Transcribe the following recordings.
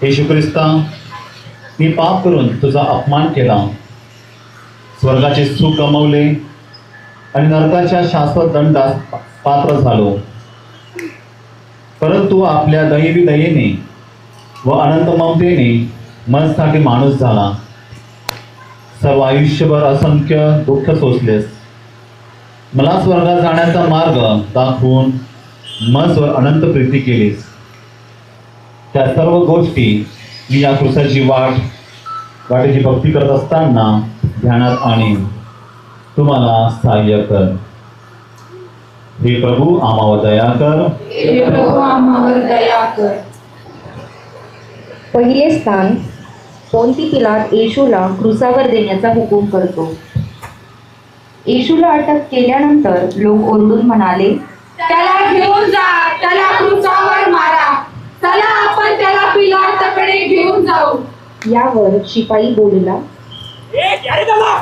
येशू ख्रिस्ता, मी पाप करून तुझा अपमान केला, स्वर्गाचे सुख गमावले आणि नरकाच्या शाश्वत दंडास पात्र झालो. परंतु आपल्या दैवी दयेने व अनंत ममतेने मनसाठी माणूस झाला. सर्व आयुष्यभर असंख्य दुःख सोसलेस. मला स्वर्गात जाण्याचा मार्ग दाखवून मनस्वर अनंत प्रीती केलीस. त्या सर्व गोष्टी मी या क्रूसाची वाटेची भक्ती करत असताना ध्यानात आणीन. तुम्हाला सहाय्य कर. हे प्रभू आम्हावर दया कर. हे प्रभू आम्हावर दया कर. पहिले स्थान, पोंती पिलात येशूला क्रूसावर देण्याचा हुकूम करतो. येशूला अटक केल्यानंतर लोक ओरडून म्हणाले, त्याला घेऊन जा, त्याला क्रूसावर मारा. चला आपण त्याला पिलाताकडे घेऊन जाऊ. यावर शिपाई बोलला, अरे त्याला,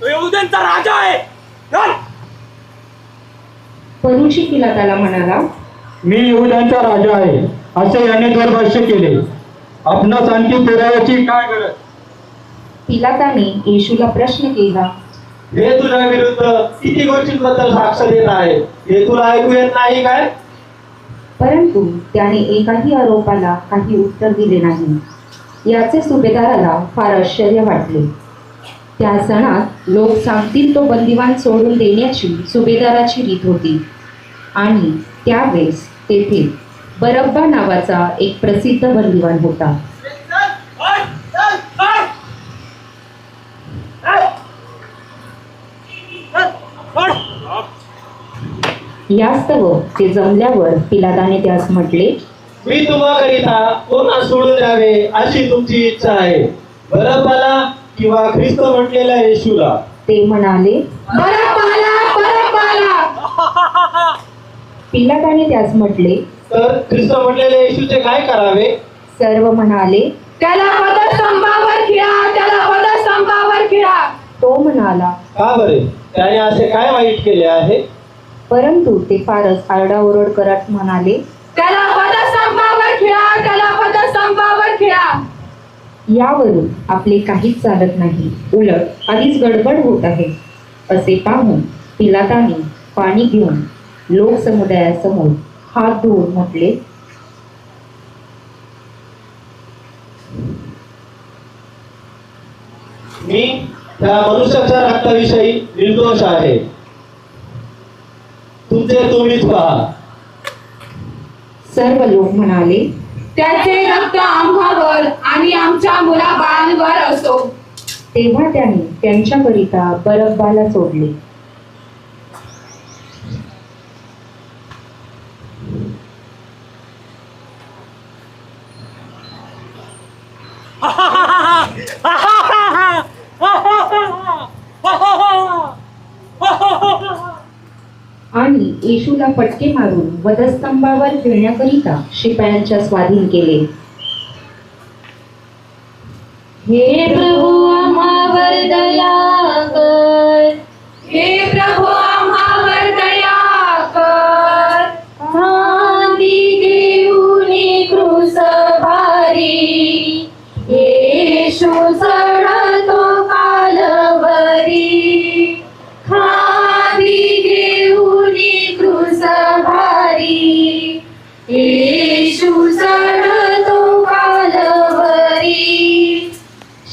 तो यहूद्यांचा राजा आहे. चल. परुषी पिलाताला म्हणाला, मी यहूद्यांचा राजा आहे असे याने दरभाष्य केले. आपणास आणखी पुराव्याची काय गरज? पिलाताने येशूला प्रश्न केला, हे तुझ्या विरुद्ध किती गोष्टींबद्दल साक्ष देत आहे, हे तुला ऐकू येत नाही काय? परंतु त्याने एकाही आरोपाला काही उत्तर दिले नाही. याचे सुभेदाराला फार आश्चर्य वाटले. त्या सणात लोक सांगतील तो बंदिवान सोडून देण्याची सुभेदाराची रीत होती आणि त्यावेळेस तेथे बरब्बा नावाचा एक प्रसिद्ध बंदिवान होता. यास्तव ते जमल्यावर पिलाताने त्यास म्हटले, मी तुम्हाकरिता कोणा सोडून द्यावे अशी तुमची इच्छा आहे, बरब्बाला किंवा ख्रिस्त म्हटलेल्या येशूला? ते म्हणाले, बरब्बाला, बरब्बाला. पिलाताने त्यास म्हटले, तर ख्रिस्त म्हटलेल्या येशूचे काय करावे? सर्व म्हणाले, त्याला वधस्तंभावर खिळा, त्याला वधस्तंभावर खिळा. तो म्हणाला, का बरे, त्याने असे काय वाईट केले आहे? परंतु ते फारच आरडाओरड करत म्हणाले, त्याला वधस्तंभावर खिळा, त्याला वधस्तंभावर खिळा. यावरून आपले काहीच चालत नाही, उलट आधीच गडबड होत आहे असे पाहून पिलाताने पाणी घेऊन लोकसमुदायासमोर हात धुवून म्हटले, मी त्या मनुष्याच्या रक्ताविषयी निर्दोष आहे. तुमचे तुम्हीच पहा. सर्व लोक म्हणाले, त्याचे रक्त आम्हावर आणि आमच्या मुलाबाळांवर असो. तेव्हा त्याने त्यांच्याकरिता बरब्बाला सोडले. आणि येशूला फटके मारून वधस्तंभावर ठेवण्याकरिता शिपायांच्या स्वाधीन केले. हे प्रभू आम्हावर दया कर. हे प्रभू आम्हावर दया कर. खांदी घेऊन क्रूस भारी, येशू चढतो कालवरी. खांदी घेऊन क्रूस भारी, येशू चढतो कालवरी.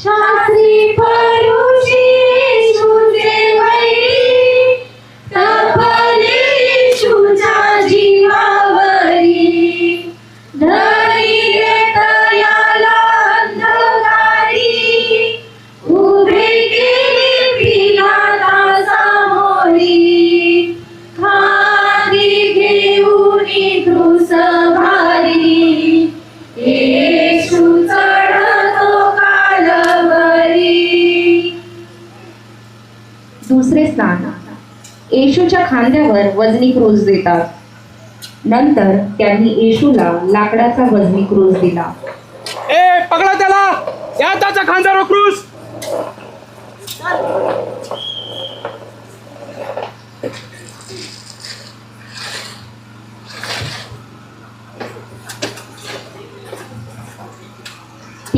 शास्त्री फरोशी येशूचे वैरी, तपले येशूच्या जीवावरी. धरी देत याला अंधकारी, उभे केले पिलाता सामोरी. खांदी घेऊन क्रूस भारी, येशू चढतो कालवरी. दुसरे स्थान, येशूच्या खांद्यावर वजनी क्रूस देतात. नंतर त्यांनी येशूला लाकडाचा वजनी क्रूस दिला. ए पकडा त्याला, या त्याच्या खांद्यावर क्रूस.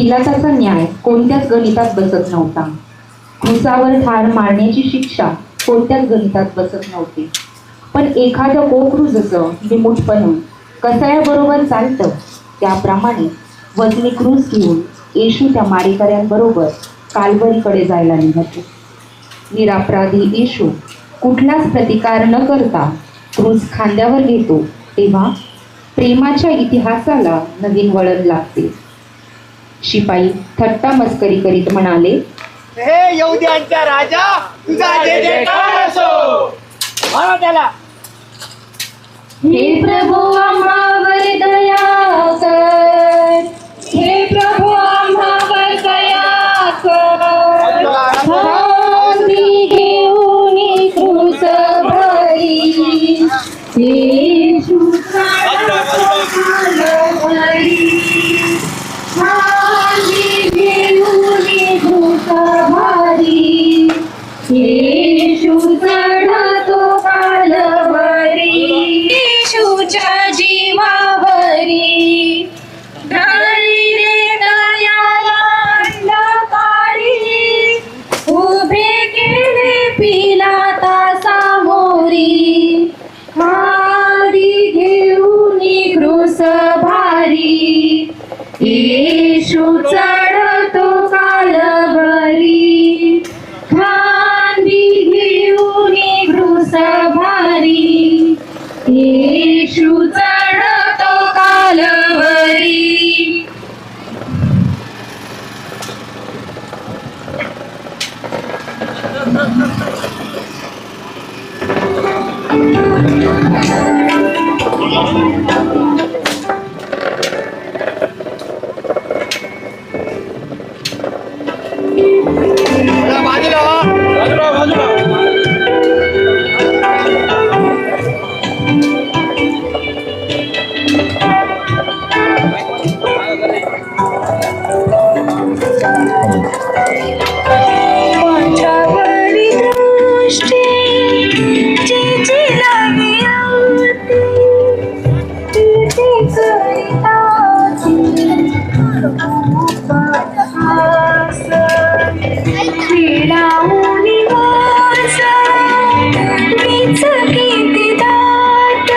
पिलाताचा न्याय कोणत्याच गणितात बसत नव्हता. क्रुसावर ठार मारण्याची शिक्षा कोणत्याच गणितात बसत नव्हती. पण एखादं कोकरू जसं निमूटपणे कसायाबरोबर चालतं, त्याप्रमाणे वजनी क्रूस घेऊन येशू त्या मारेकऱ्यांबरोबर काल्वरीकडे जायला निघाले. निरापराधी येशू कुठलाच प्रतिकार न करता क्रूस खांद्यावर घेतो तेव्हा प्रेमाच्या इतिहासाला नवीन वळण लागते. शिपाई थट्टा मस्करी करीत म्हणाले, हे यहुद्यांचा राजा, तुझा जय जयकार असो. म्हणा त्याला. हे प्रभू आम्हावर दया कर, हे प्रभू आम्हावर दया कर. खांदी घेऊन क्रूस भरी, येशूचा कालवरी. खांदी घेऊन क्रूस भरी, येशू चढतो कालवरी. येशूच्या जीवावरी ढाळी रे दयाला अंधकारी, उभे केले पिलाता सामोरी. खांदी घेऊन क्रूस भारी, येशू चढतो कालवरी. खांदी घेऊन क्रूस भारी, येशू चढतो कालवरी. माझ्यावरी दृष्टी जिची लागी होती, तिची करिताची उपहास. क्रीडाऊन वास मीच किती दाट,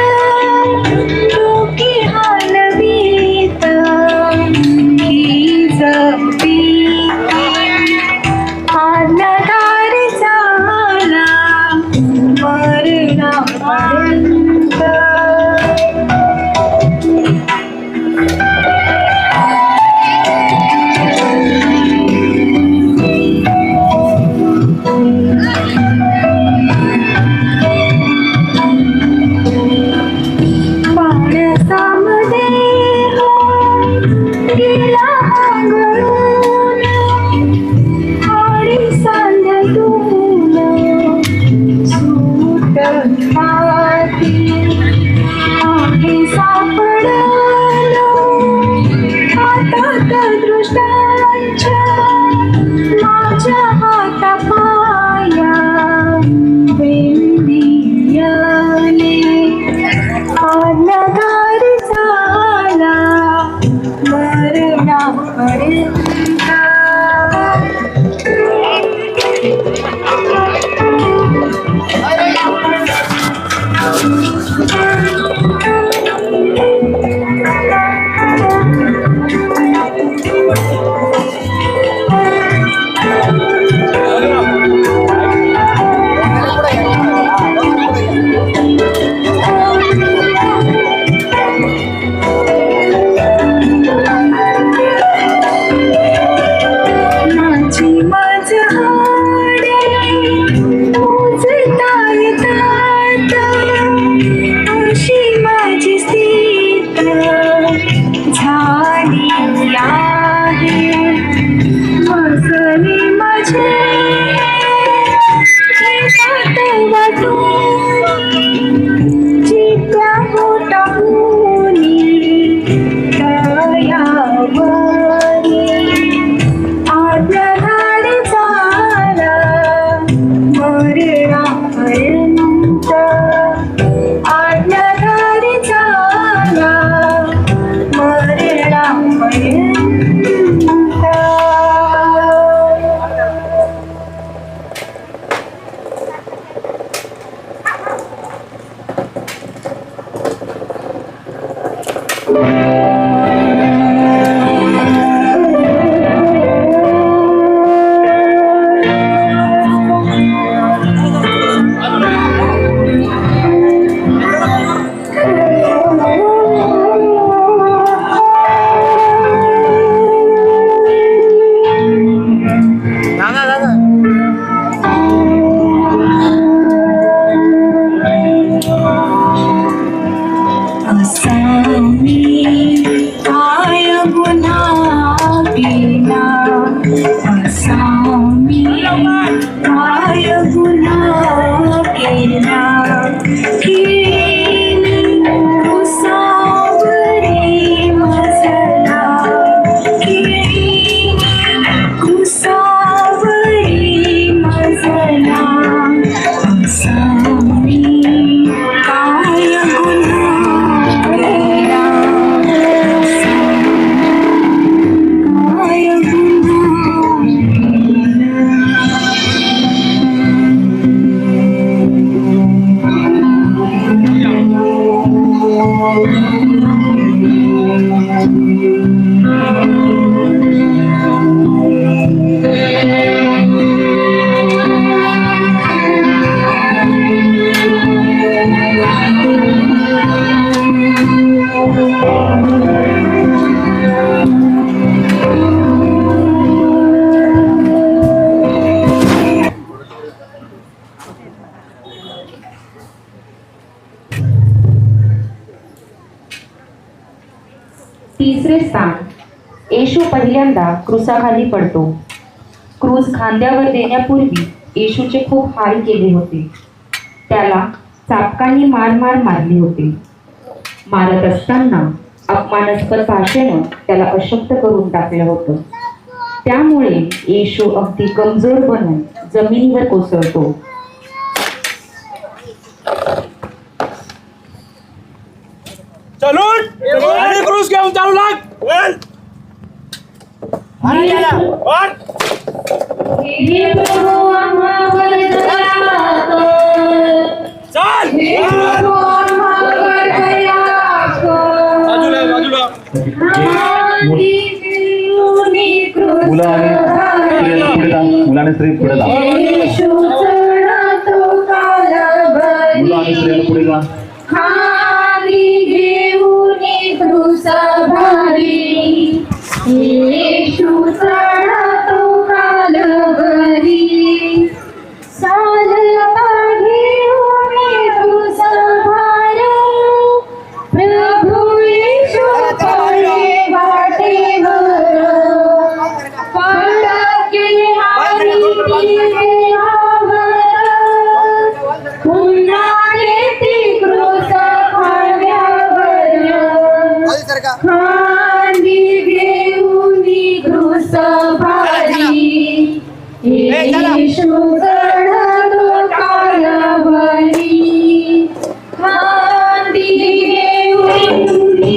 डोकी हलवीत ही जपी. आज्ञाधार झाला मरणापर्यंत. पाणसामध्ये गेला आंघोळून, आणि सांध्यातून सूट माती. आहे सापडलो हातात दृष्टांच्या, माझ्या हातापाया बेंबियाने. आज्ञाधार झाला मरणापर्यंत. तिसरे स्थान. येशू पहिल्यांदा क्रुसाखाली पडतो. क्रूस खांद्यावर देण्यापूर्वी येशूचे खूप हाल केले होते. त्याला चापकांनी मार मारली होते. मारत असताना अपमानास्पद भाषेनं त्याला अशक्त करून टाकलं होतं. त्यामुळे येशू अगदी कमजोर बनून जमिनीवर कोसळतो. चलून आणि क्रूस घेऊन चालू लाग. आणि त्याला वर. हे प्रभु आम्हावर दया कर. चल हे प्रभु आम्हावर दया कर. बाजूला आम्ही जीवनी क्रूस मुलं आणि पुढे जा. मुलाने स्त्री पुढे जा. येशू चढतो कालवरी. मुलं आणि स्त्रियांना पुढे जा. खाली घेऊनी क्रूस भारी. येशू चढतो कालवरी. चालता घेऊनी क्रूस भार. प्रभू येशू पडले वाटेवर. फडके आणि देहावर. पुन्हा येते क्रूस खांद्यावर. खांदी घेऊनी क्रूस भारी. येशू चढतो कालवरी. खांदी घेऊनी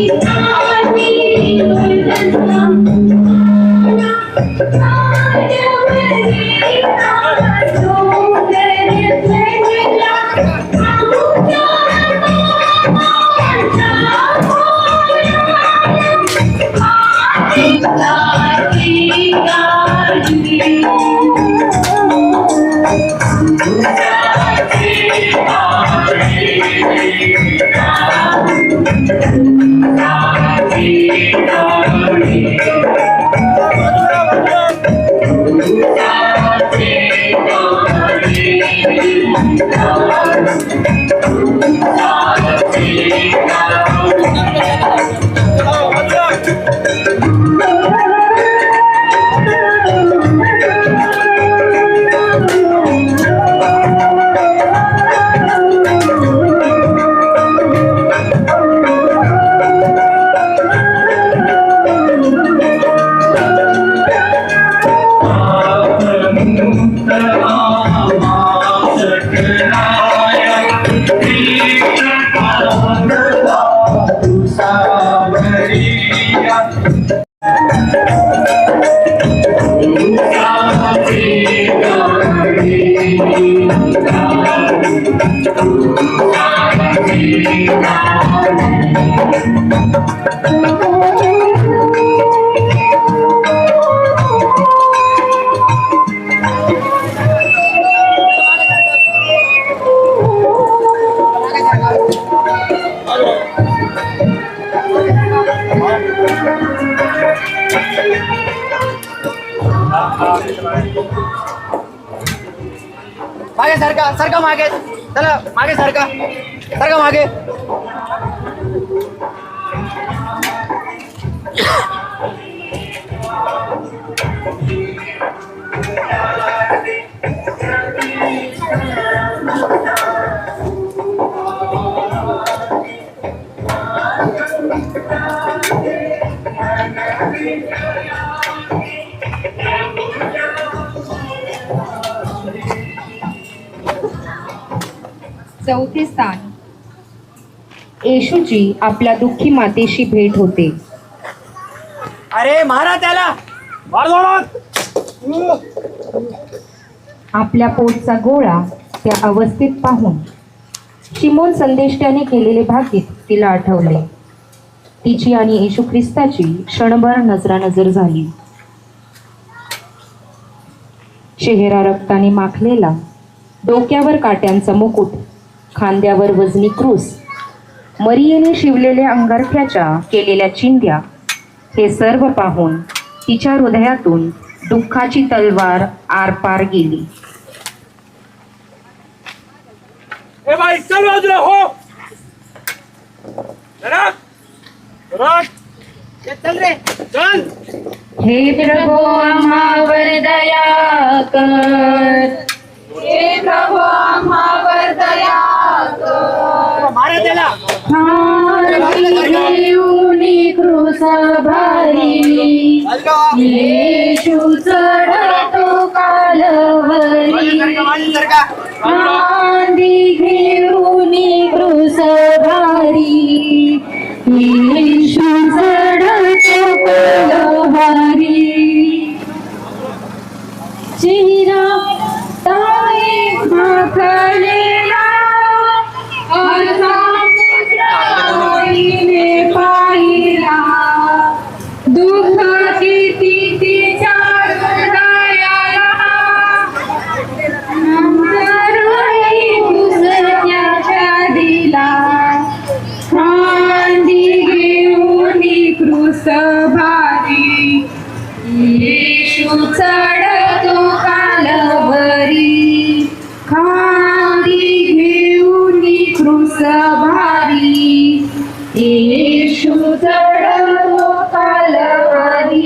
मागे सरका मागे. चला मागे सरका मागे. चौथे स्थान. येशूची आपल्या दुःखी मातेशी भेट होते. अरे मारा त्याला. मार जोरात. आपल्या पोटचा गोळा त्या अवस्थेत पाहून शिमोन संदेष्ट्याने केलेले भाकीत तिला आठवले. तिची आणि येशू ख्रिस्ताची क्षणभर नजरानजर झाली. चेहरा रक्ताने माखलेला, डोक्यावर काट्यांचा मुकुट, खांद्यावर वजनी क्रूस, मरियेने शिवलेल्या अंगारख्याच्या केलेल्या चिंध्या, हे सर्व पाहून तिच्या हृदयातून दुःखाची तलवार आरपार गेली. ए भाई चल बाजूला हो. रख रख चल रे चल. हे प्रभो आम्हावर दया कर, हे प्रभु आम्हावर दया कर. मारा त्याला. घेऊनी क्रूस भारी, येशू चढतो कालवरी. आंधी घेऊनी क्रूस भारी, येशू चढतो कालवरी. चेहरा ताई माखलेला, आईने पाहिला, दुःख किती तिच्या हृदयाला. नंतरही पुसत्याच्या दिला, खांदी घेऊनी क्रूस भारी, येशू चढतो कालवरी. खांदी घेऊनी क्रूस भारी, येशू चढतो कालवरी.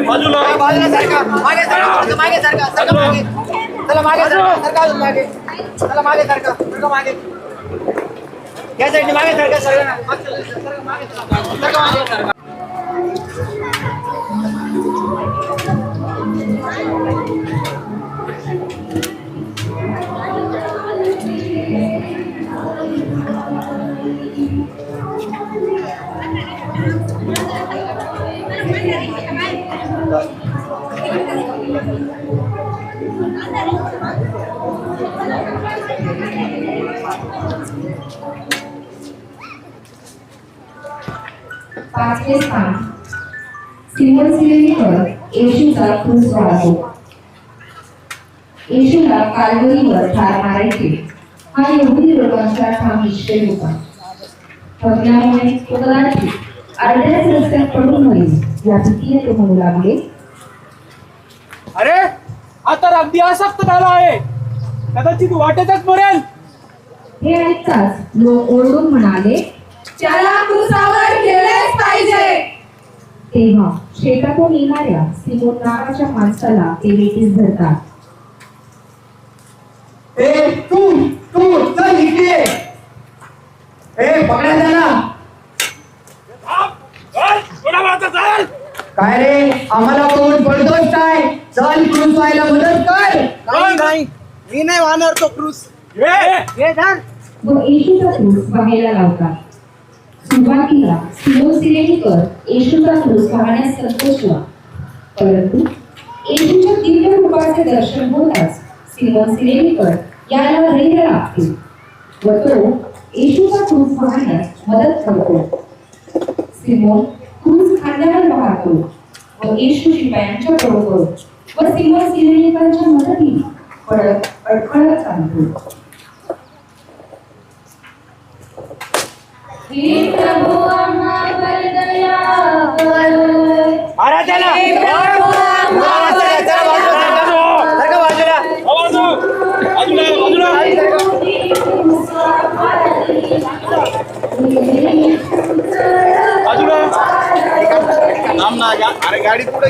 बाजूला बाजूला सरका मागे सरका मागे सरका सरका मागे चला मागे सरका सरका अजून मागे चला मागे सरका सरका मागे या साईडने मागे सरका सरका ना सरका मागे सरका मागे सरका पाचवे स्थान सिमोन सिलेनिकर येशूचा क्रूस वाहतो. येशूला काल्वरीवर ठार मारायचे हा यहुदी लोकांचा ठाम निश्चय होता. ठगल्यामुळे तो कदाचित अर्ध्याच रस्त्यात पडून होईल या भीतीने तो म्हणू लागले, अरे हा तर अगदी आसक्त झाला आहे, कदाचित वाटेतच मरेल. हे ऐकताच लोक ओरडून म्हणाले, त्याला क्रूसावर गेलेच पाहिजे. तेव्हा शेतातून येणाऱ्या सिमोन नावाच्या माणसाला ते वेठीस धरतात. ए तू तू चल इकडे. ए पकडा त्याला. काय रे आम्हाला कोण पडतोस काय? चल क्रूस व्हायला मदत कर. नाही मी नाही वाहणार तो क्रूस. व येशूचा क्रूस व्हायला लावतात. सुरुवातीला सिमोन सिलेनिकर येशूचा क्रूस पाहण्यास संतोषला, परंतु येशूच्या दिव्य रूपाचे दर्शन होताच सिमोन सिलेनिकर याला धैर्य लागते व तो येशूचा क्रूस पाहण्यास मदत करतो. सिमोन क्रूस खांद्यावर वाहतो व येशू शिपायांच्या बरोबर व सिमोन सिलेनिकरच्या मदतीने पडत अडखळत चालतो. हे प्रभु आम्हावर दया कर. मारा त्याला. हे प्रभु आम्हावर दया कर. सारखं बाजूला. अरे गाडी पुढे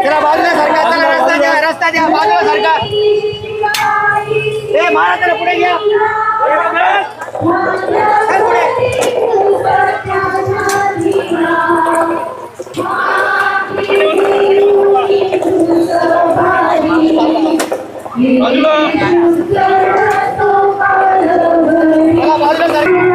त्याला बाजूला सरका. त्याला रस्ता द्या. रस्ता द्या. बाजूला सरका. ए मारा त्याला. पुढे घ्या. चल पुढे. मला बाजूला सरका.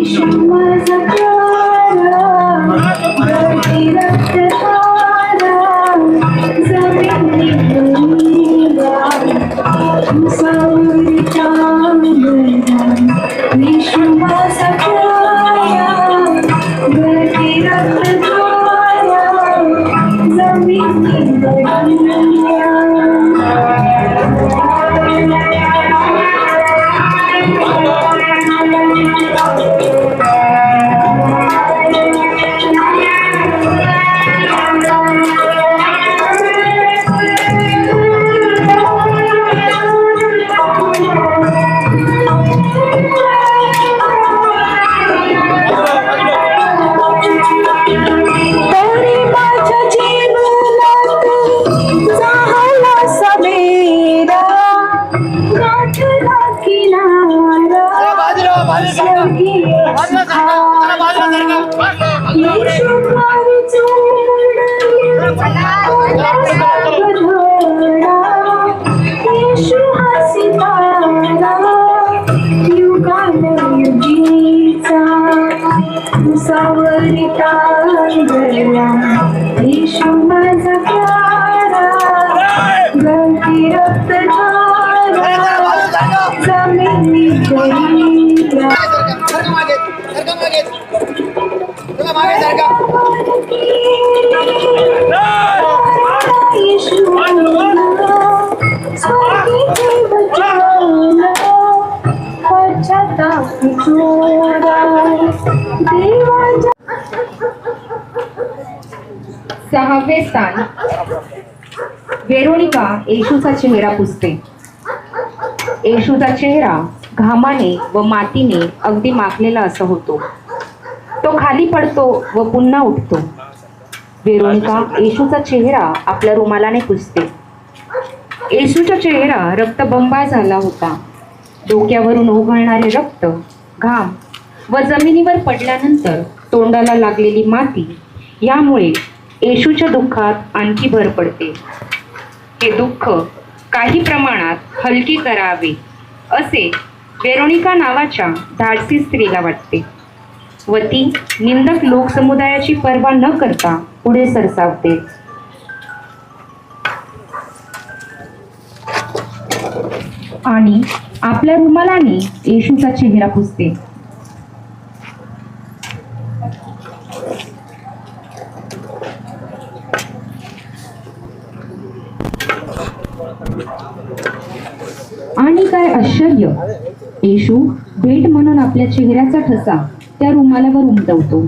येशू माझा प्यारा गळती रक्तधारा जमिनीत गेला उसावर चांदला येशू माझा प्यारा गळती रक्तधारा जमिनीत गेला तरी माझ्या जीवनात झाला सवेरा गाठला किनारा स्वर्गीय येशू मारी येशू हा सितारा युगानुयुगीचा उसावरी टांगला येशू माझा प्यारा गळती रक्तधारा जमिनीत गेला येशू स्वर्गी देवताला पश्चाताप जोडा देवाच्या 6वे स्थान वेरोनिका येशूचा चेहरा पुसते. येशूचा चेहरा घामाने व मातीने अगदी माखलेला असा होतो. तो खाली पडतो व पुन्हा उठतो. वेरोनिका येशूचा चेहरा आपल्या रुमालाने पुसते. येशूचा चेहरा रक्तबंबाळ झाला होता. डोक्यावरून ओघळणारे रक्त, घाम व जमिनीवर पडल्यानंतर तोंडाला लागलेली माती यामुळे येशूच्या दुःखात आणखी भर पडते. हे दुःख काही प्रमाणात हलकी करावे असे वेरोनिका नावाच्या धाडसी स्त्रीला वाटते व ती निंदक लोकसमुदायाची पर्वा न करता पुढे सरसावते. आणि आपल्या रुमालाने येशूचा चेहरा पुसते. आणि काय आश्चर्य, येशू भेट म्हणून आपल्या चेहऱ्याचा ठसा त्या रुमालावर उमटवतो.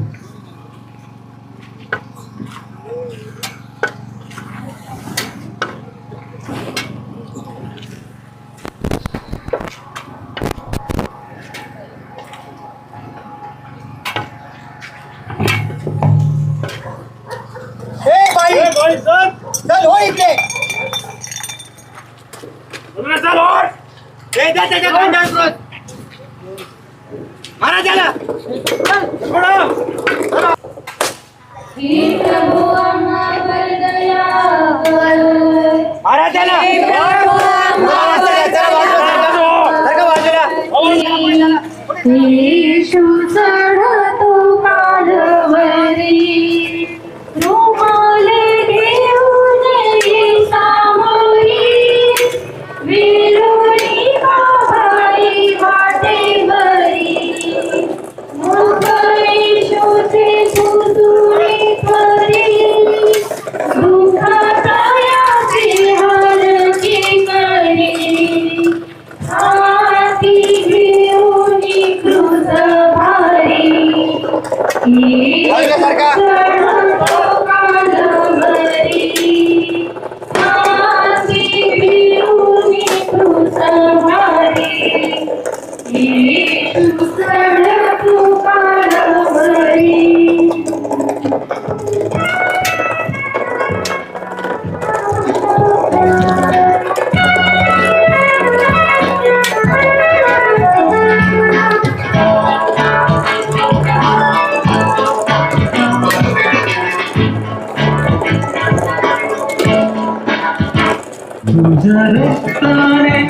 चल हो इकडे त्याच्या मारा त्याला मारा त्याला येशू चढतो माळवरी रुमाल घेऊन ये सामोरी वेरोनिका बाई वाटेवरी मुख येशूचे पुतळे करी दुःखाचा याचे हलके करी हाती घेऊन क्रूस भारी येशू चढतो माळवरी हाती घेऊन क्रूस भारी येशू चढतो माळवरी तुझ्या रक्ताने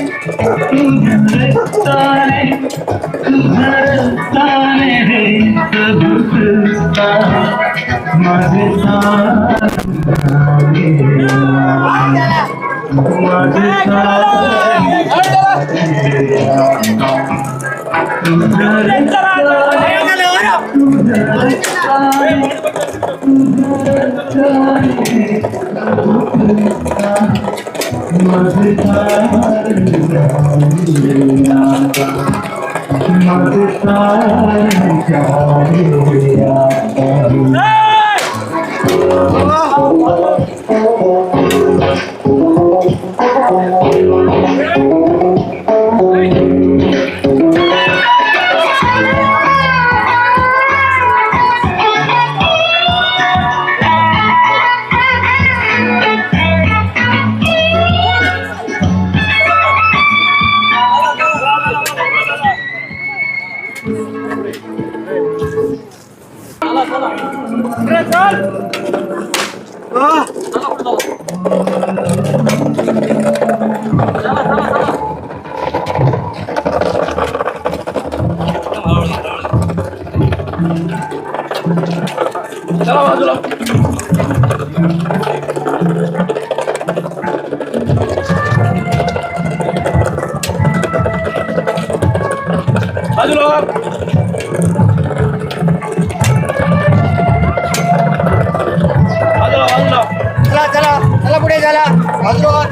चला चला चला पुढे चला बाजूला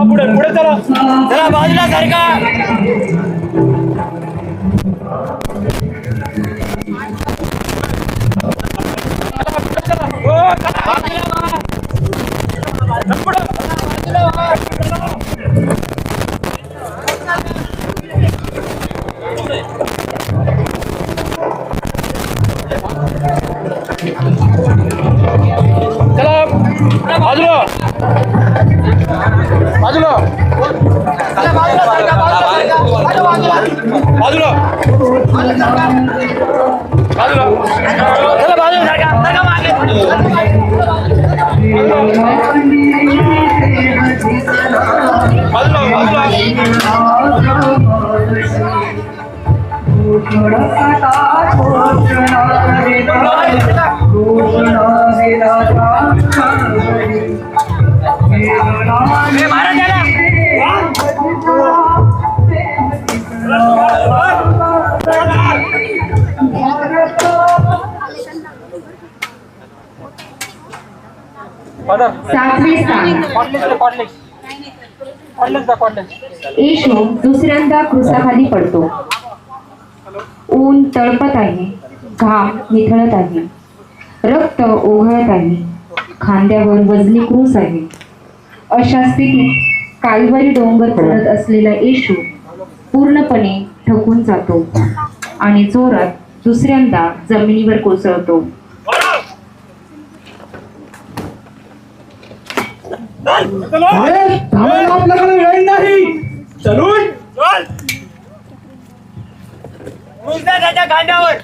पुढे पुढे चला. चला बाजूला सारखा चला बाजूला बाजूला चला बाजूला सारखा बाजूला बाजूला बाजूला चला बाजूला सारखा मागे सातवे स्थान येशू दुसऱ्यांदा क्रुसाखाली पडतो. ऊन तळपत आहे, घाम निथळत आहे, रक्त ओघळत आहे, खांद्यावर वजनी क्रूस आहे. अशा स्थितीत काल्वरी डोंगर चढत असलेला येशू पूर्णपणे थकून जातो आणि जोरात दुसऱ्यांदा जमिनीवर कोसळतो. आपल्याकडे वेळ नाही. चलून चल त्याच्या खांद्यावर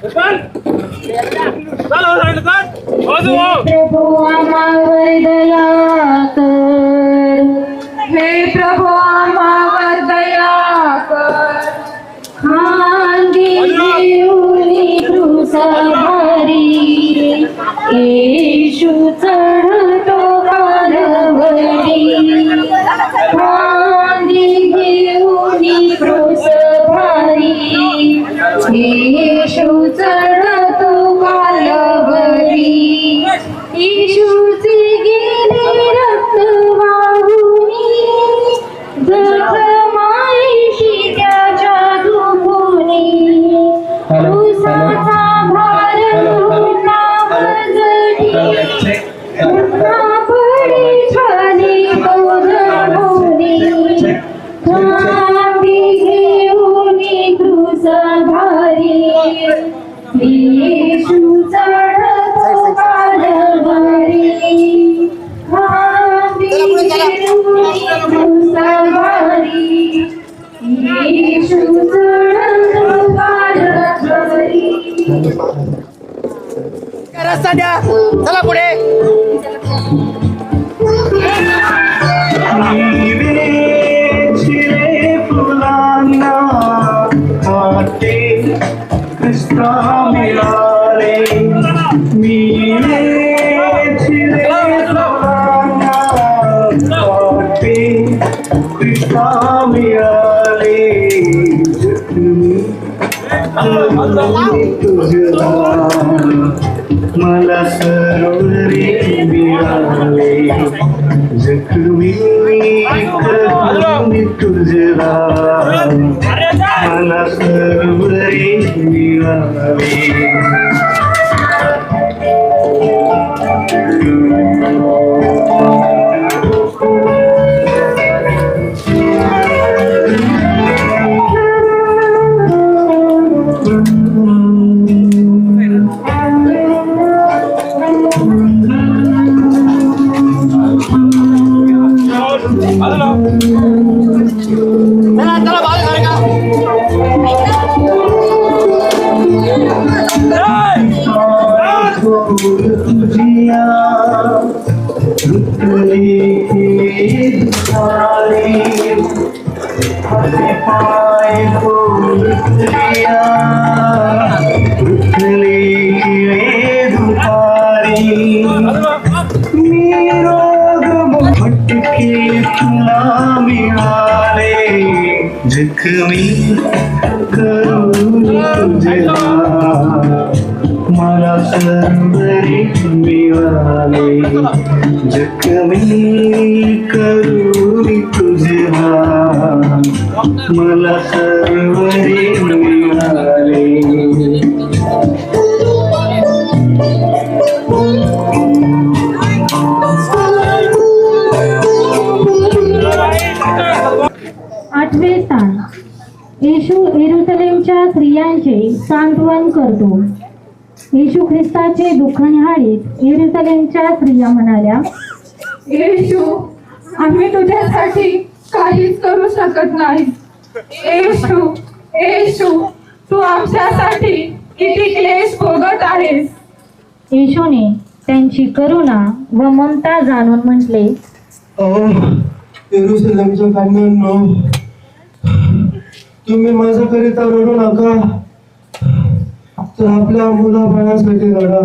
प्रभु आम्हावर दया कर, हे प्रभु आम्हावर दया कर. खांदी घेऊन क्रूसावरी येशू चढतो कालवरी. खांदी घेऊन क्रूसावरी येशू चढतो कालवरी. येशूचे गेले रक्त वाहुनी, जखमाईशी त्याच्या दुखुनी. क्रूसाचा भार पुन्हा वजनी, पुन्हा पडी झाली तो जळून. रस्ता द्या, चला पुढे. फुलांना काटे कृष्णा मिळाले, मिळे चिरे फुलांना काटे कृष्णा मिळाले, तुझ्या मला सरोवरे मिळाले, जखमी करून तुझ्या मला सरोवरे मिळाले. चला बाजू सारखा. तुझिया रुतली दुखारी, हाते पाय रुतलिया रुतली दुखारी, निरोग भटके तुला मिळाले, जखमी करून तुझ्या मला सर्वरी मिळाले, जखमी करून तुझ्या मला सर्वरी मिळाले. आठवे स्थान. येशू येरुशलेमच्या स्त्रियांचे सांत्वन करतो. येशू ख्रिस्ताचे दुःख निहाळीत येरुशलेमच्या स्त्रिया म्हणाल्या, येशू, आम्ही तुझ्यासाठी काहीच करू शकत नाही. येशू, येशू, तू आमच्यासाठी किती क्लेश भोगत आहेस. येशूने त्यांची करुणा व ममता जाणून म्हटले, येरुशलेमच्या कन्यांनो, तुम्ही माझ्याकरिता रडू नका, तर आपल्या मुलाबाळासाठी रडा.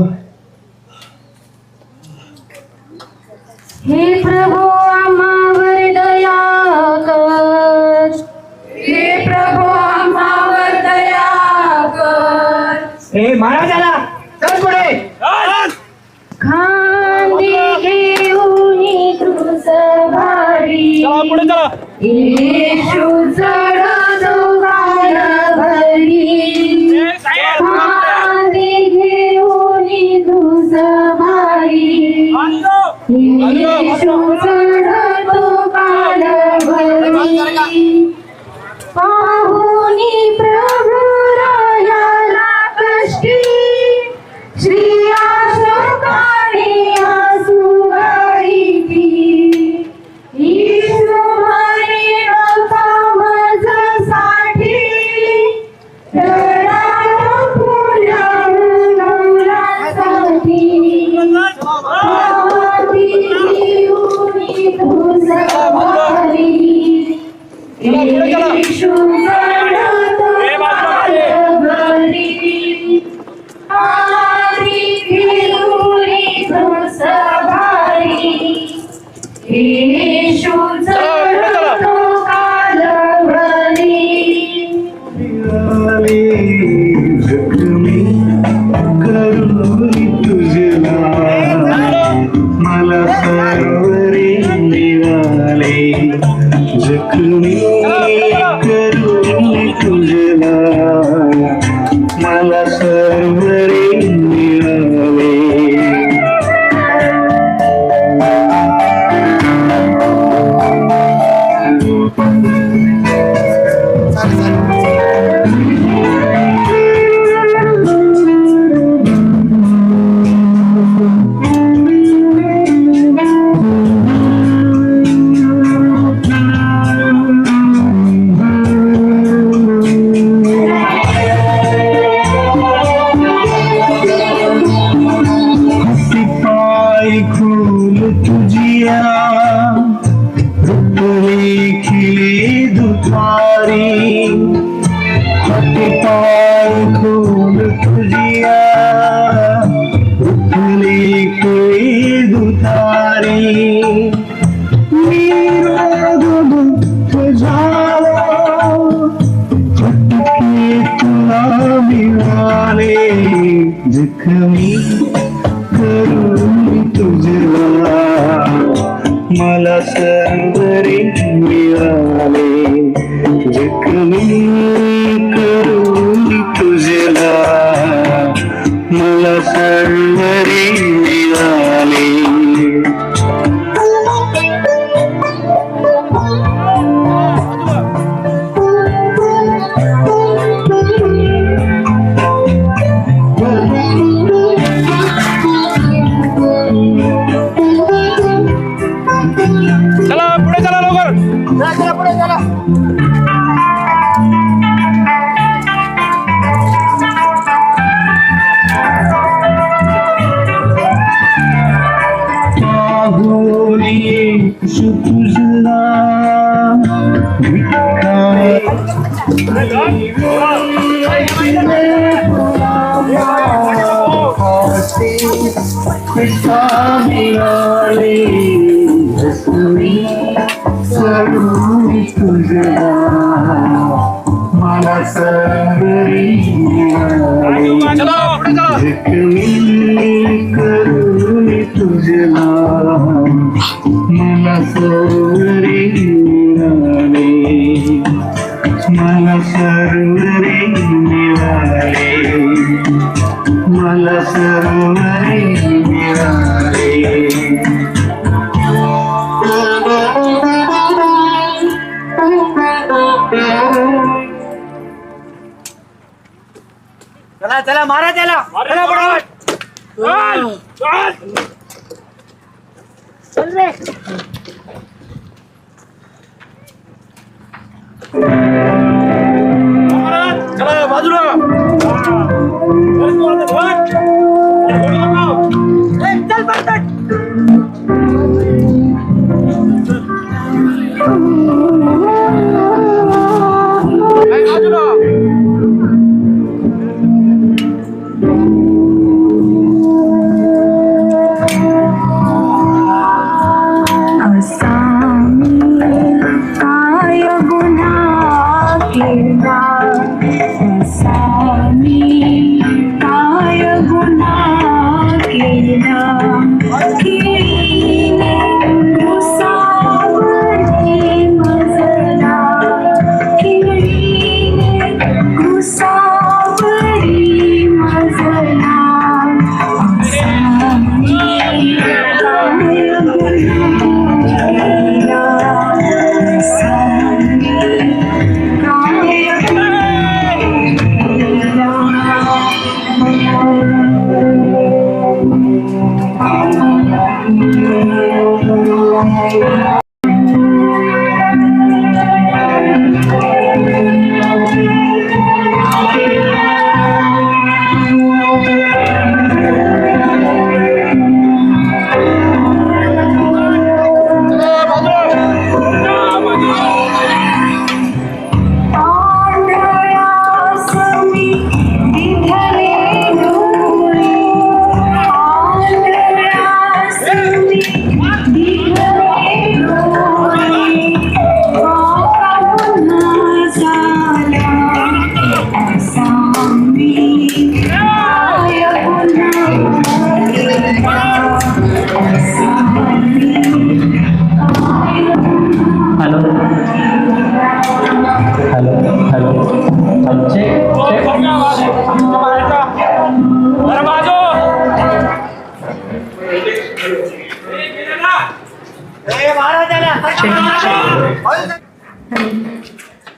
हे प्रभू आम्हावर दया कर. हे प्रभू आम्हावर दया कर. ए महाराजाला चल पुढे. खांदे घेऊन क्रूस भारी, पुढे चला. येशू चढतो गाडभरी. खांदे घेऊन क्रूस भारी, येशू चढतो गाडभरी. पाहुनी प्रभू रायाला कष्टी, श्रिया शोकाने आसू गाळीती. येशू म्हणे नका माझ्यासाठी, रडाला फुल्या मुलांसाठी. हाती घेऊन तुझा भारी, येशू चढतो गाडभरी. आरी घेऊन क्रूस भारी, येशू चढतो गाडभरी. मिळाले, जखमी करून तुझ्या मला सर्वरे मिळाले, जखमी करून तुझ्या मला सर्वरे मिळाले. दुपारी हाती पाय खोल तुझिया उठली केळी दुधारी मी रागव तुझ्यावर फटके तुला मिळाले जखमी करून तुझला मला सर्वरे मिळाले जखमी करून तुझला मला सर्वरे मिळाले चला पुढे चला लवकर. चला पुढे चला. तुझला मला सर्वरी चला पुढे चला. करून तुझला मला सर्वरी मिळाले मला सर्वरी मिळाले मला सर्वरी मिळाले चला चला मारा त्याला. चला पटापट. चल रे. चला बाजूला. चल पटपट. बाजूला.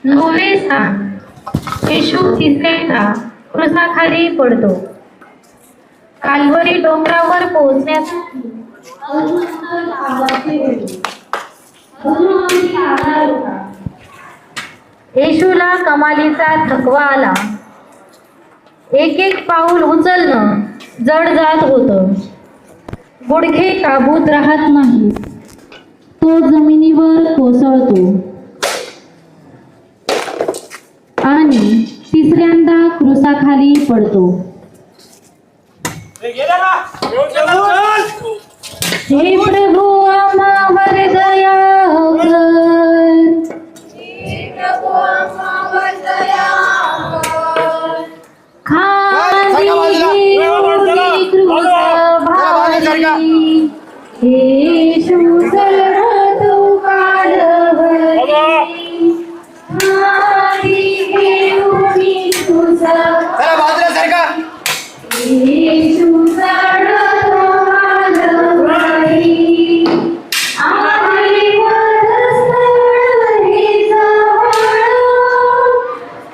नोवेसा येशू तिसऱ्यांदा क्रुसाखाली पडतो. काल्वरी डोंगरावर पोहोचण्यासाठी येशूला कमालीचा थकवा आला. एक एक पाऊल उचलणं जड जात होतं. गुडघे काबूत राहत नाही. तो जमिनीवर कोसळतो. पायाखाली पडतो. हे प्रभू आम्हावर दया कर. खांदी घेऊनी क्रूस भारी, येशू चढतो कालवरी. खांदी घेऊनी क्रूस चला बाजूला सरका. येशू चढतो कालवरी. आणि वधस्थळ हे जवळ,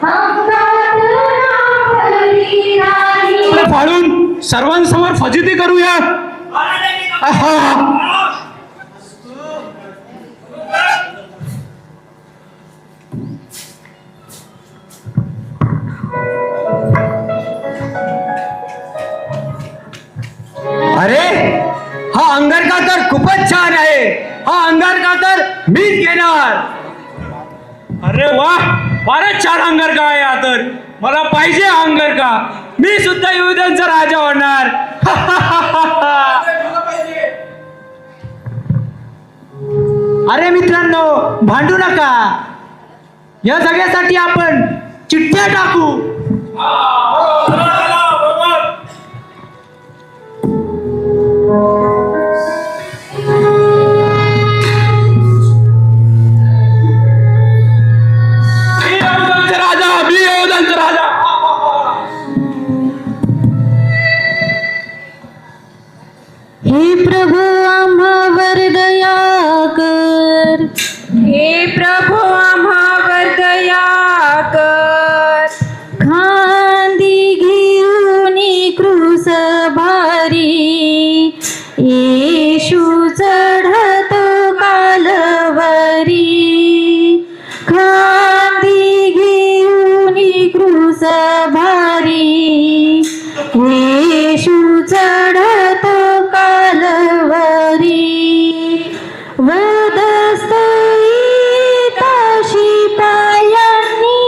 अंगात नापली नाही. फाळून सर्वांसमोर फजिती करूया. अरे हा अंगारका तर खूपच छान आहे. हा अंगारका तर मीच घेणार. अरे वा, फारच छान अंगारका आहे हा तर. मला पाहिजे हा अंगारका. मी सुद्धा युद्धांचा राजा होणार. अरे मित्रांनो, भांडू नका. या सगळ्यासाठी आपण चिठ्ठ्या टाकू. हे प्रभू आम्हावर दया कर. हे प्रभू आम्हावर दया कर. खांदी घेऊनी क्रूस भारी, येशू चढतो कालवरी. खांदी घेऊनी क्रूस भारी, येशू चढतो कालवरी. वधस्थळी ताशी पायांनी,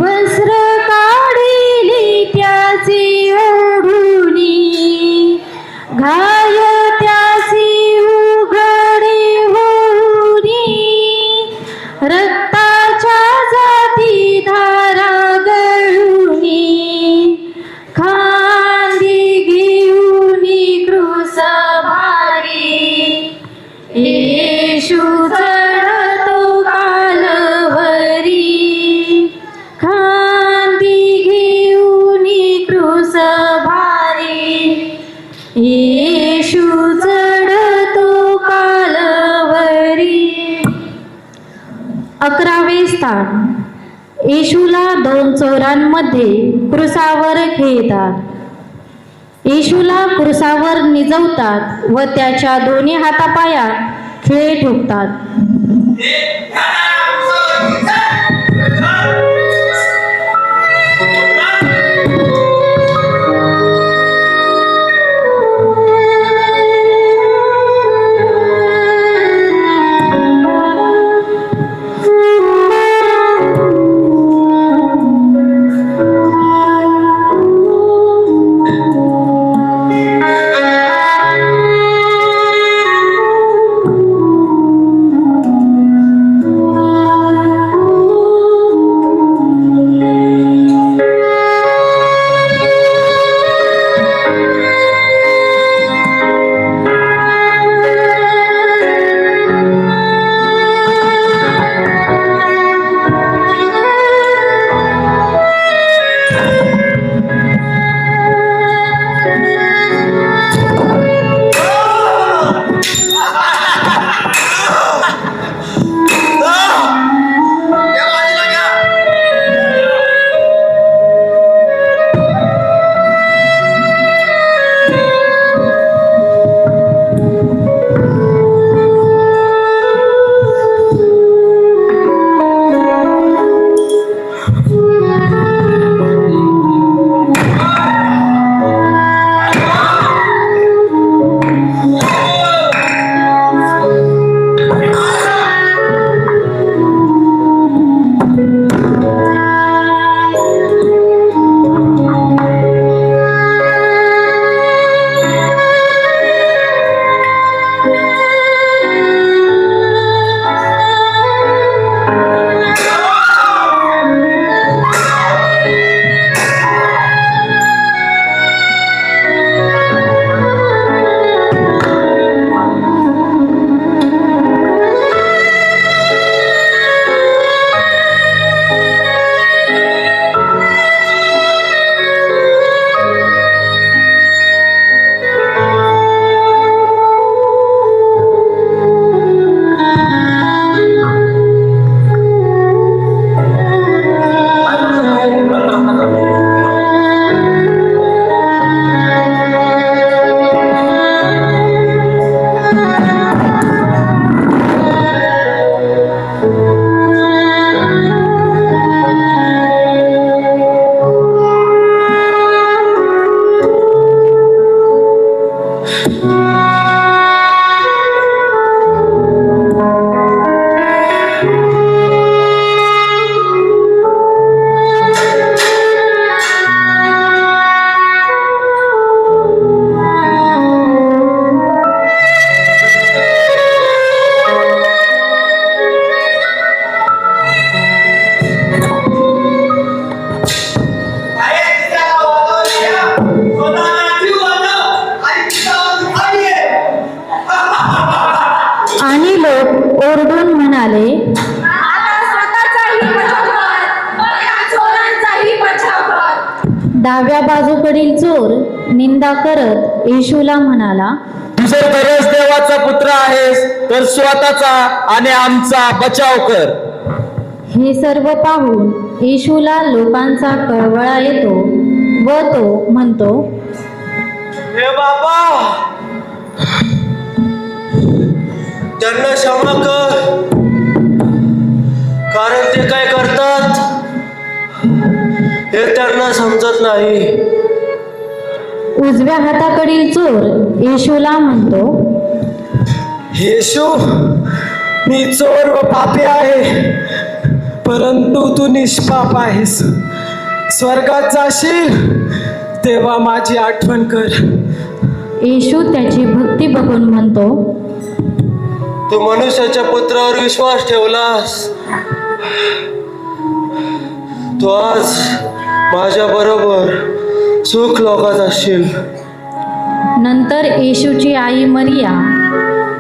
वस्त्र काढिली त्याची ओढुनी. घाय त्याची उघडी होऊनी, रक्ताच्या जाती धारा गळुनी. खांदी घेऊनी क्रूस भारी, येशू चढतो कालवरी. खांदी घेऊनी क्रूस भारी, येशू चढतो कालवरी. 11वे स्थान. येशूला 2 चोरांमध्ये क्रूसावर खेळतात. येशूला क्रूसावर निजवतात व त्याच्या दोन्ही हातापायात खिळे ठोकतात. म्हणाले, आता स्वतःचाही बचाव कर, मग या चोरांचाही बचाव कर. डाव्या बाजूकडील चोर निंदा करत येशूला म्हणाला, तू जर खरंच देवाचा पुत्र आहेस तर स्वतःचा आणि आमचा बचाव कर. हे सर्व पाहून येशूला लोकांचा कळवळा येतो व तो म्हणतो, हे बाबा, त्यांना क्षमा कर, कारण ते काय करतात हे त्यांना समजत नाही. उजव्या हाताकडील चोर येशूला म्हणतो, येशू, मी चोर व पापी आहे, परंतु तू निष्पाप आहेस. स्वर्गात जाशील तेव्हा माझी आठवण कर. येशू त्याची भक्ती बघून म्हणतो, तू मनुष्याच्या पुत्रावर विश्वास ठेवलास, तू आज माझ्या बरोबर सुख लोकात असशील. नंतर येशूची आई मरिया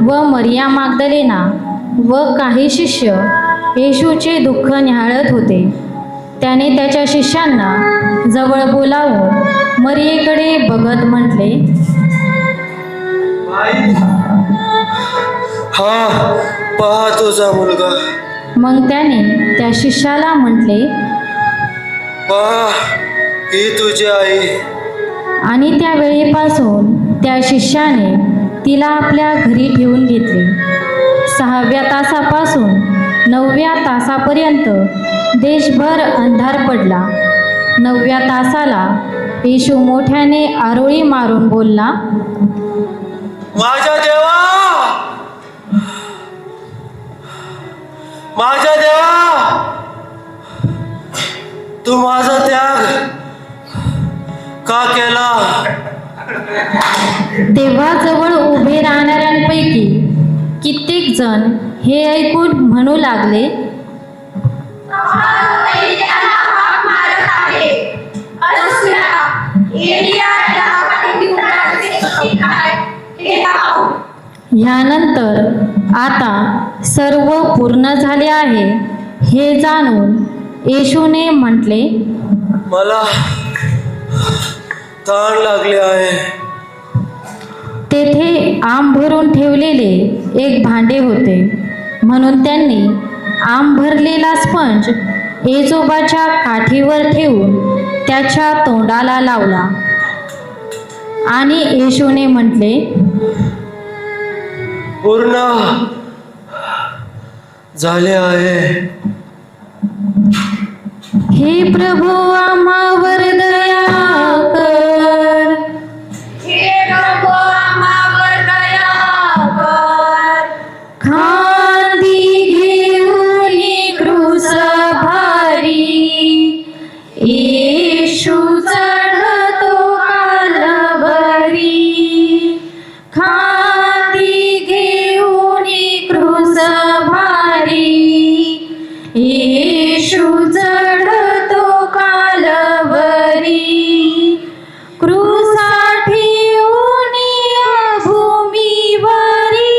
व मरिया मागदलेना व काही शिष्य येशूचे दुःख न्याहाळत होते. त्याने त्याच्या शिष्यांना जवळ बोलावून मरियेकडे बघत म्हटले, हा पहा तुझा मुलगा. मग त्याने त्या शिष्याला म्हटले, पहा ही तुझी आई. आणि त्या वेळेपासून त्या शिष्याने तिला आपल्या घरी ठेवून घेतले. 6व्या तासापासून 9व्या तासापर्यंत देशभर अंधार पडला. 9व्या तासाला येशू मोठ्याने आरोळी मारून बोलला, माझ्या देवा, माझ्या देवा, तू माझा त्याग का केला? तेव्हा जवळ उभे राहणाऱ्यांपैकी कित्येक जण हे ऐकून म्हणू लागले, एलियाला हाक मारत आहे. असुया, एलियाला पाठीवर उतरते काय हे पाहू. ह्यानंतर आता सर्व पूर्ण झाले आहे हे जाणून येशूने म्हटले, मला ताण लागले आहे. तेथे आंब भरून ठेवलेले एक भांडे होते. म्हणून त्यांनी आंब भरलेला स्पंज येजोबाच्या काठीवर ठेवून त्याच्या तोंडाला लावला आणि येशूने म्हटले, पूर्ण झाले आहे. हे प्रभू आम्हावर दया कर. हे प्रभू आम्हावर दया कर. खांदी घेऊन क्रूस भारी येशू चढतो कालवरी. खांदी घेऊन क्रूस भारी येशू चढतो कालवरी. क्रूसा ठेवून भूमीवरी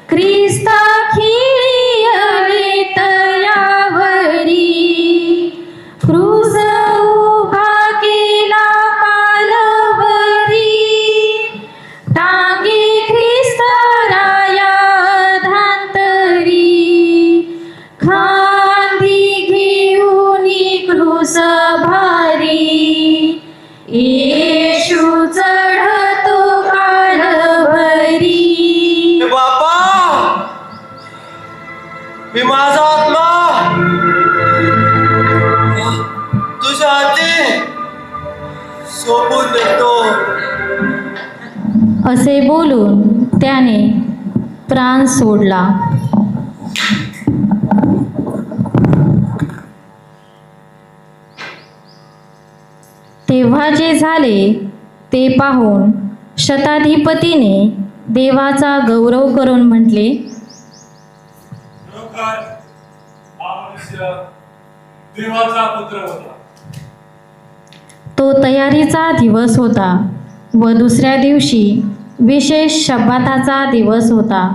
ख्रिस्ता खिळी तयावरी. क्रूस उभा केला कालवरी टांगे ख्रिस्ताराया धांतरी. खांदी घेऊन क्रूस भारी येशू चढतो कालवरी. हे बापा, मी माझा आत्मा तुझ्या हाती सोपून देतो. असे बोलून त्याने प्राण सोडला. तेव्हा जे झाले ते पाहून शताधिपतीने देवाचा गौरव करून म्हटले, खरोखर हा मनुष्य देवाचा पुत्र होता. तो तयारीचा दिवस होता व दुसऱ्या दिवशी विशेष शब्बाताचा दिवस होता.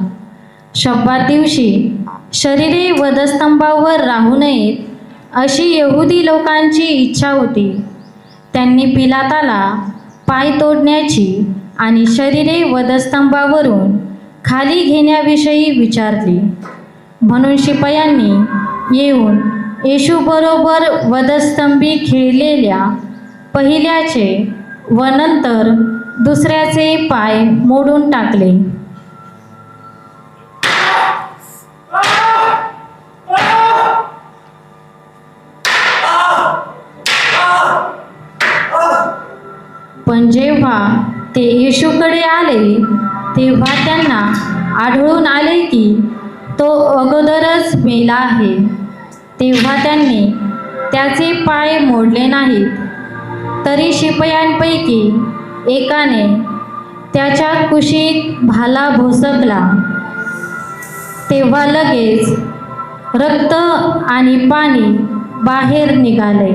शब्बात दिवशी शरीरे वधस्तंभावर राहू नयेत अशी यहुदी लोकांची इच्छा होती. त्यांनी पिलाताला पाय तोडण्याची आणि शरीरे वधस्तंभावरून खाली घेण्याविषयी विचारली. म्हणून शिपायांनी येऊन येशूबरोबर वधस्तंभी खिळलेल्या पहिल्याचे व नंतर दुसऱ्याचे पाय मोडून टाकले. पण जेव्हा ते येशूकडे आले तेव्हा त्यांना आढळून आले की तो अगोदरच मेला आहे. तेव्हा त्यांनी त्याचे पाय मोडले नाहीत. तरी शिपायांपैकी एकाने त्याच्या कुशीत भाला भोसकला. तेव्हा लगेच रक्त आणि पाणी बाहेर निघाले.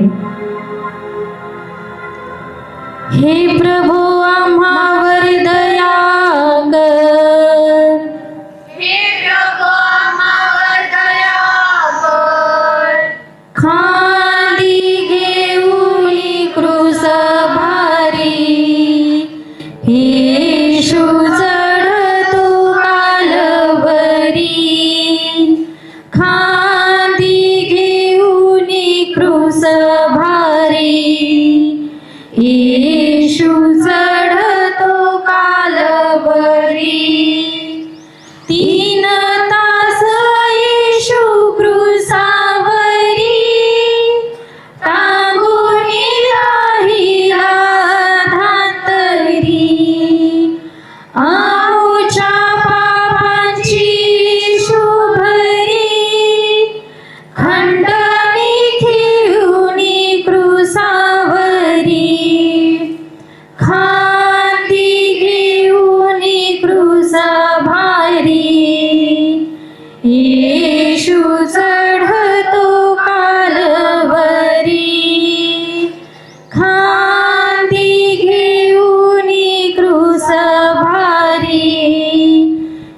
हे प्रभू आम्हावर दया कर. हे प्रभू आम्हावर दया कर. खाली घेऊन क्रूस भारी येशू चढतो कालवरी. खाली घेऊन क्रूस भारी येशू चढतो कालवरी. 3 तास येशू क्रूसावरी टांगून राहिला धांतरी. आमच्या पापांची शुभरी खंडणी घेऊन क्रूसावरी. खांदी घेऊन क्रूस भारी येशू चढतो कालवरी. खांदी घेऊन क्रूस भारी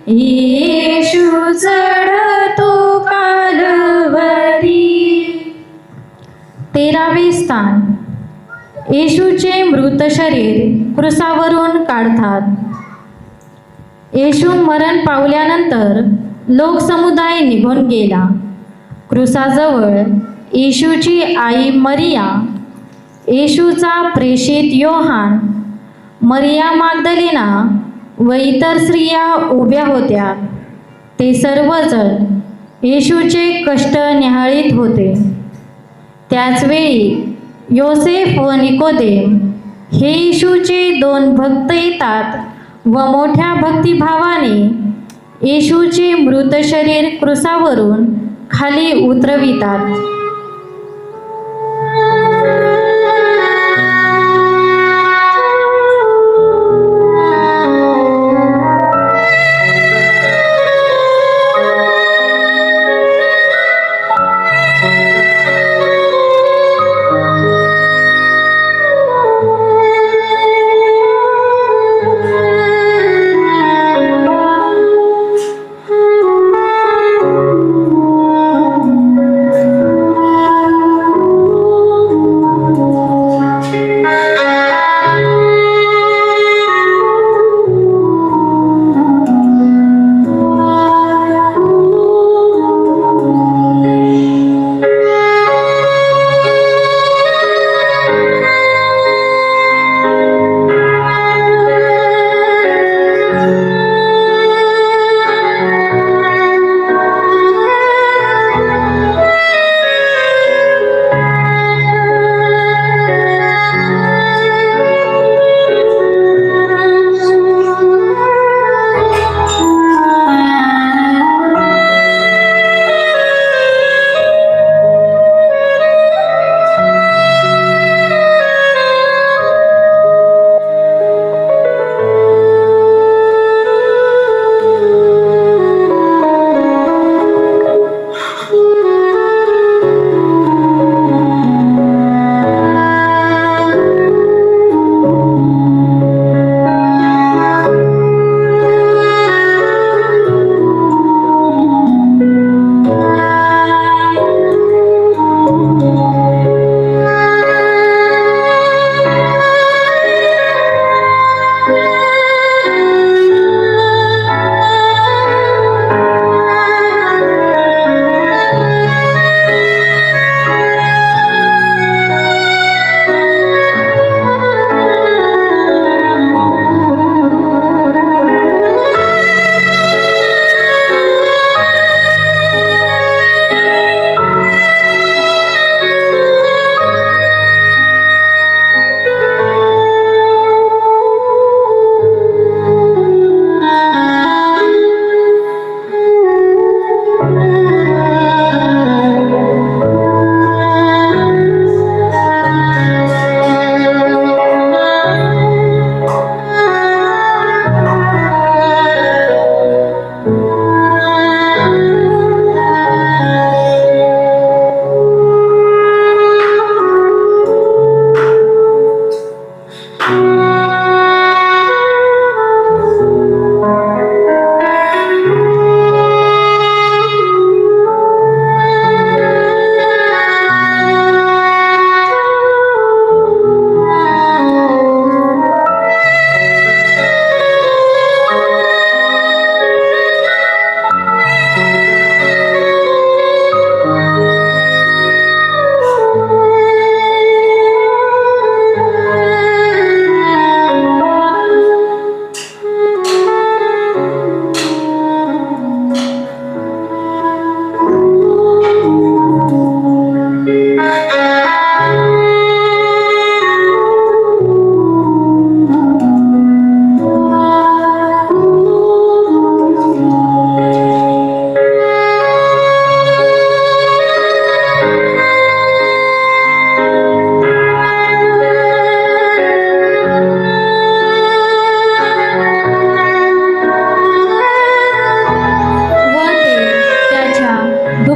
येशू चढतो कालवरी. 13वे स्थान. येशूचे मृत शरीर क्रूसावरून काढतात. येशू मरण पावल्यानंतर लोकसमुदाय निघून गेला. क्रूसाजवळ येशूची आई मरिया, येशूचा प्रेषित योहान, मरिया मागदलेना व इतर स्त्रिया उभ्या होत्या. ते सर्वजण येशूचे कष्ट निहाळीत होते. त्याचवेळी योसेफ व निकोदेम हे येशूचे 2 भक्त येतात व मोठ्या भक्तिभावाने येशूचे मृत शरीर क्रूसावरून खाली उतरवितात.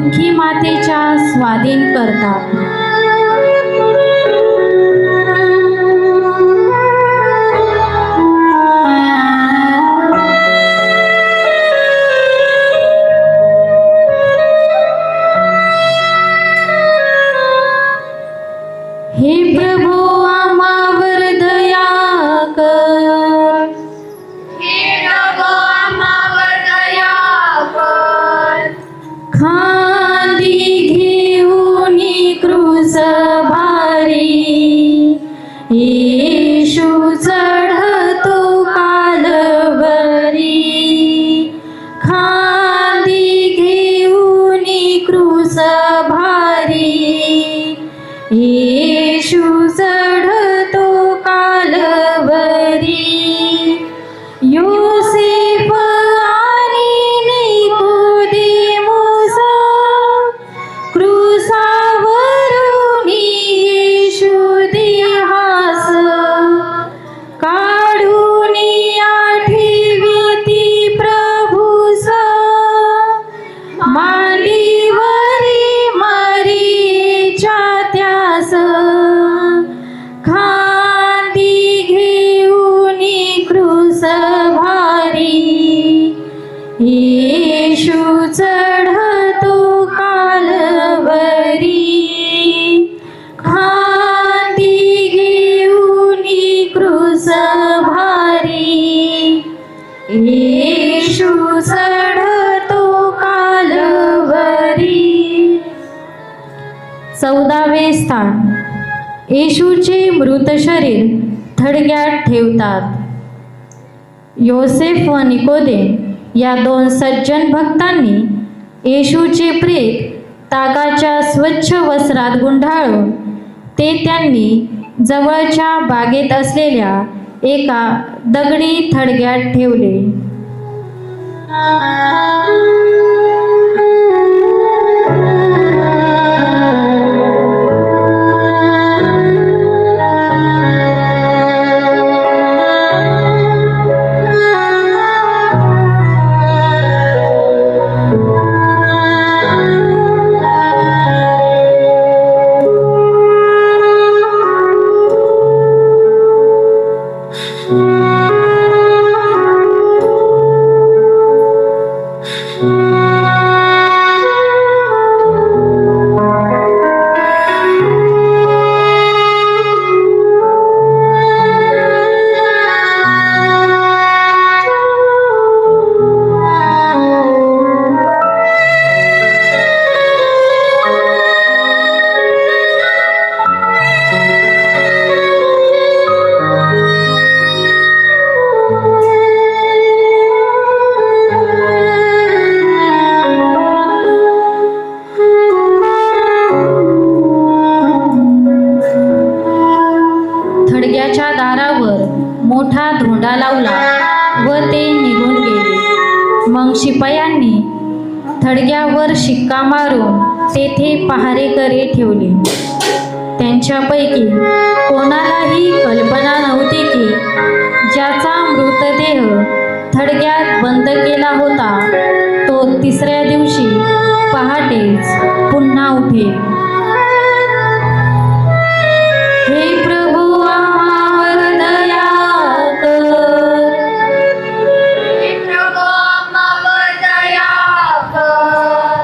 दुःखी मातेच्या स्वाधीन करतात. हे प्रभू आम्हावर दया कर. खांदी घेऊन क्रूस भारी येशू चढतो कालवरी. खांदी घेऊन क्रूस भारी येशू चढतो कालवरी. योसेफ आणि निकोदेमुस क्रूसावरून येशू देहास काढून आठविती प्रभूस. मांडीवरी मरीच्या त्यास खांदी घेऊन क्रूस भारी येशू चढतो कालवरी. खांदी घेऊन क्रूस भारी येशू चढतो कालवरी. 14वे स्थान. येशूचे मृत शरीर थडग्यात ठेवतात. योसेफ व निकोदेम या 2 सज्जन भक्तांनी येशूचे प्रेत तागाच्या स्वच्छ वस्त्रात गुंडाळून ते त्यांनी जवळच्या बागेत असलेल्या एका दगडी थडग्यात ठेवले. थडग्याच्या दारावर मोठा धोंडा लावला व ते निघून गेले. मग शिपायांनी थडग्यावर शिक्का मारून तेथे पहारेकरी ठेवले. त्यांच्यापैकी कोणालाही कल्पना नव्हती की ज्याचा मृतदेह थडग्यात बंद केला होता तो 3ऱ्या दिवशी पहाटेच पुन्हा उठेल. हे प्रभू आम्हावर दया कर. हे प्रभू आम्हावर दया कर.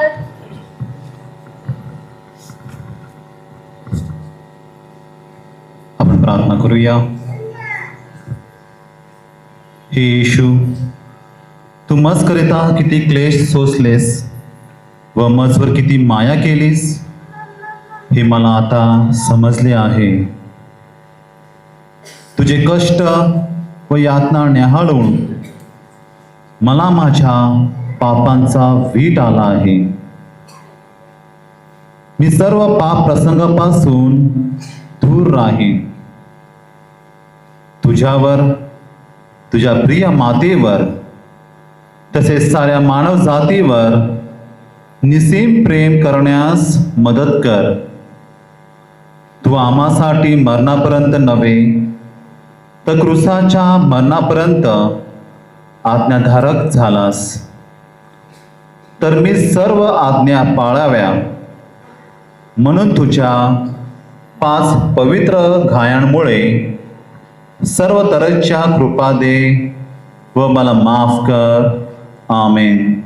आपण प्रार्थना करूया. हे येशू, तू मजकरिता किती क्लेश सोसलेस व मजवर किती माया केलीस हे मला आता समजले आहे. तुझे कष्ट व यातना न्याहाळून मला माझ्या पापांचा वीट आला आहे. मी सर्व पाप प्रसंगापासून दूर राहीन. तुझ्यावर, तुझ्या प्रिय मातेवर तसेच साऱ्या मानव जातीवर निसीम प्रेम करण्यास मदत कर. तू आम्हासाठी मरणापर्यंत नव्हे तर क्रूसाच्या मरणापर्यंत आज्ञाधारक झालास. तर मी सर्व आज्ञा पाळाव्या म्हणून तुझ्या 5 पवित्र घायांमुळे सर्व तरच्या कृपा दे व मला माफ कर. आमेन.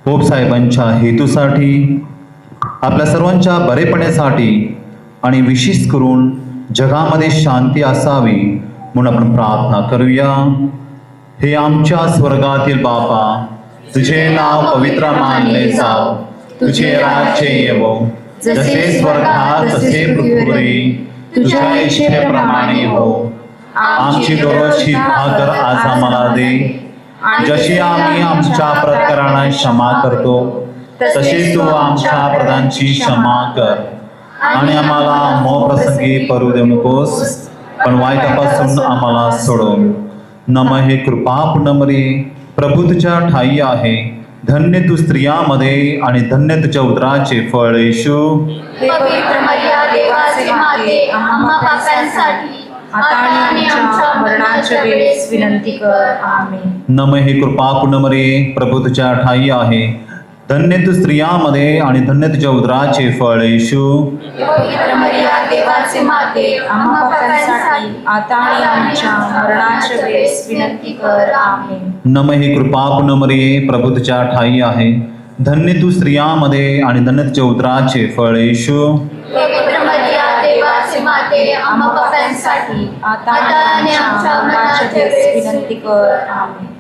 पोप साहेबांच्या हेतूसाठी, आपल्या सर्वांच्या बरेपणासाठी आणि विशेष करून जगामध्ये शांती असावी म्हणून आपण प्रार्थना करूया. हे आमच्या स्वर्गातील बापा, तुझे नाव पवित्र मानले जाव, तुझे राज्य येवो, जसे स्वर्गात तसे पृथ्वीवरी तुझ्या इच्छेप्रमाणे हो. आमची दररोजची भाकर आज आम्हाला दे, जशी आम्ही आमच्या प्रकरणांना क्षमा करतो तशी तू आमच्या अपराधांची क्षमा कर, आणि आम्हाला मोहप्रसंगी पडू देऊ नकोस, पण वाईटापासून आम्हाला सोडव. नम हे कृपापूर्ण मरिये, प्रभू तुझ्या ठाई आहे, धन्य तू स्त्रियांमध्ये आणि धन्य तुझ्या उदराचे फळ येशू. पवित्र मरिया देवाचे माते, आम्हा पापांसाठी आता आणि आमच्या मरणाच्या वेळेस विनंती कर. आमेन. नम हे कृपापूर्ण मरिये, प्रभू तुझ्या ठाई आहे, धन्य तू स्त्रियांमध्ये आणि धन्य तुझ्या उदराचे फळ येशू. पवित्र मरिया देवाचे माते, आम्हा पापांसाठी आता आणि आमच्या मरणाच्या वेळेस विनंती कर. आमेन. नम हे कृपापूर्ण मरिये, प्रभू तुझ्या ठाई आहे, धन्य तू स्त्रियांमध्ये आणि धन्य तुझ्या उदराचे फळ येशू. पवित्र मरिया देवाचे माते, आम्हा पापांसाठी आता आणि आमच्या मरणाच्या वेळेस विनंती कर. आमेन.